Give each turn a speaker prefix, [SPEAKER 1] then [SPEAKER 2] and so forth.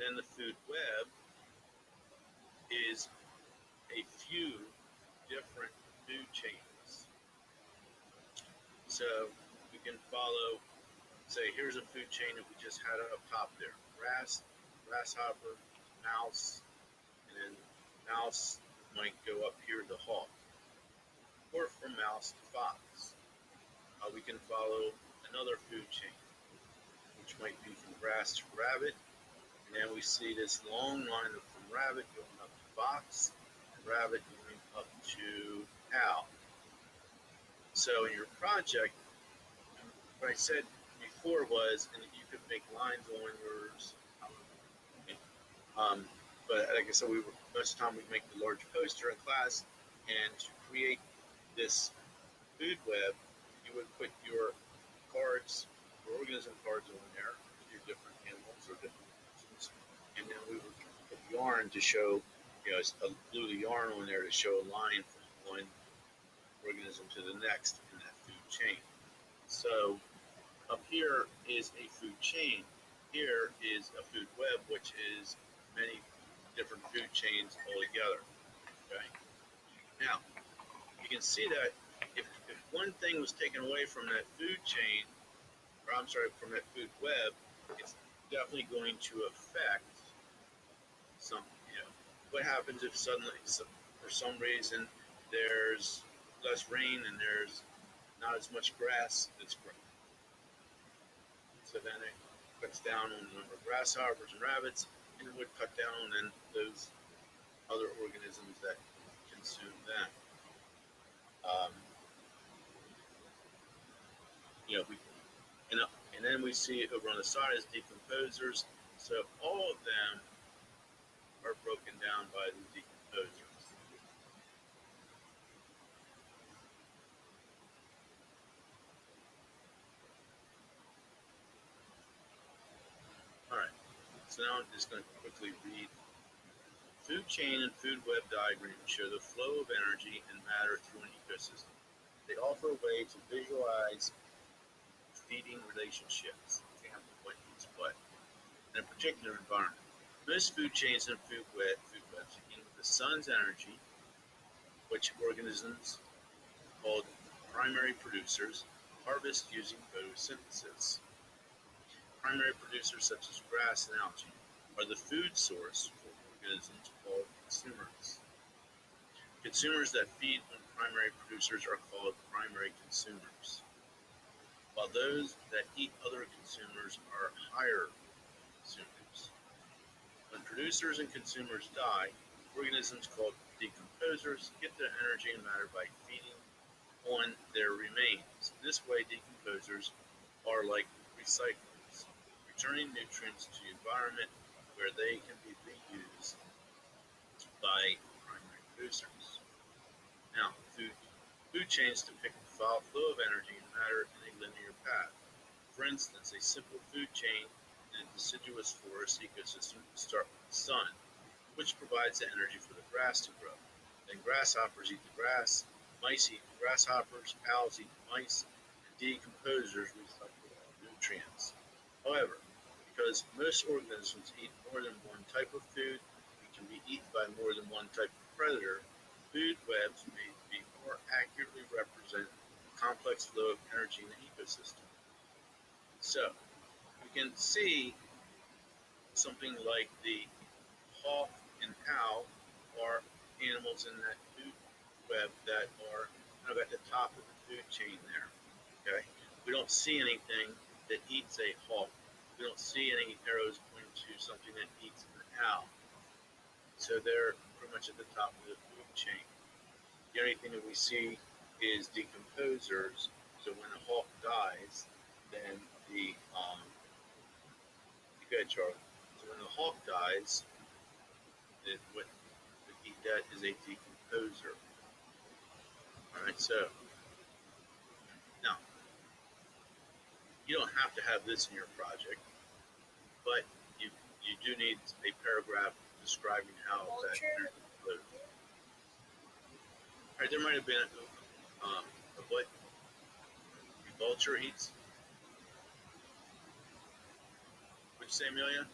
[SPEAKER 1] then the food web is a few different food chains. So we can follow, say, here's a food chain that we just had up top there. Grasshopper, mouse, and then mouse might go up here to hawk, or from mouse to fox. We can follow another food chain, which might be from grass to rabbit, and then we see this long line from rabbit going up to fox, and rabbit going up to owl. So in your project, what I said before was, and you could make lines on yours, but like I said, most of the time we make the large poster in class, and to create this food web, you would put your cards, your organism cards on there, your different animals or different organisms, and then we would put yarn to show, glue the yarn on there to show a line from one organism to the next in that food chain. So up here is a food chain. Here is a food web, which is many different food chains all together. Okay. Now, you can see that if one thing was taken away from that food chain, or I'm sorry, from that food web, it's definitely going to affect something. What happens if suddenly, for some reason, there's less rain and there's not as much grass that's growing? So then it cuts down on the number of grasshoppers and rabbits, and it would cut down on then those other organisms that consume them. And then we see over on the side is decomposers. So all of them are broken down by the decomposers. All right. So now I'm just going to quickly read. Food chain and food web diagrams show the flow of energy and matter through an ecosystem. They offer a way to visualize feeding relationships, example, what eats what, in a particular environment. Most food chains and food webs begin with the sun's energy, which organisms called primary producers harvest using photosynthesis. Primary producers such as grass and algae are the food source for organisms called consumers. Consumers that feed on primary producers are called primary consumers, while those that eat other consumers are higher consumers. When producers and consumers die, organisms called decomposers get their energy and matter by feeding on their remains. This way, decomposers are like recyclers, returning nutrients to the environment where they can be reused by primary producers. Now, food chains depict the flow of energy and matter in a linear path. For instance, a simple food chain in a deciduous forest ecosystem will start with the sun, which provides the energy for the grass to grow. Then grasshoppers eat the grass, mice eat the grasshoppers, owls eat the mice, and decomposers recycle all nutrients. However, because most organisms eat more than one type of food and can be eaten by more than one type of predator, food webs may be more accurately represent the complex flow of energy in the ecosystem. So, you can see something like the hawk and owl are animals in that food web that are kind of at the top of the food chain there. Okay, we don't see anything that eats a hawk. We don't see any arrows pointing to something that eats an owl. So they're pretty much at the top of the food chain. The only thing that we see is decomposers. So when a hawk dies, then go ahead, Charlie. So when the hawk dies, what would eat that is a decomposer. All right, so now you don't have to have this in your project, but you do need a paragraph describing how that energy flows. All right, there might have been a what a vulture eats. Would you say, Amelia?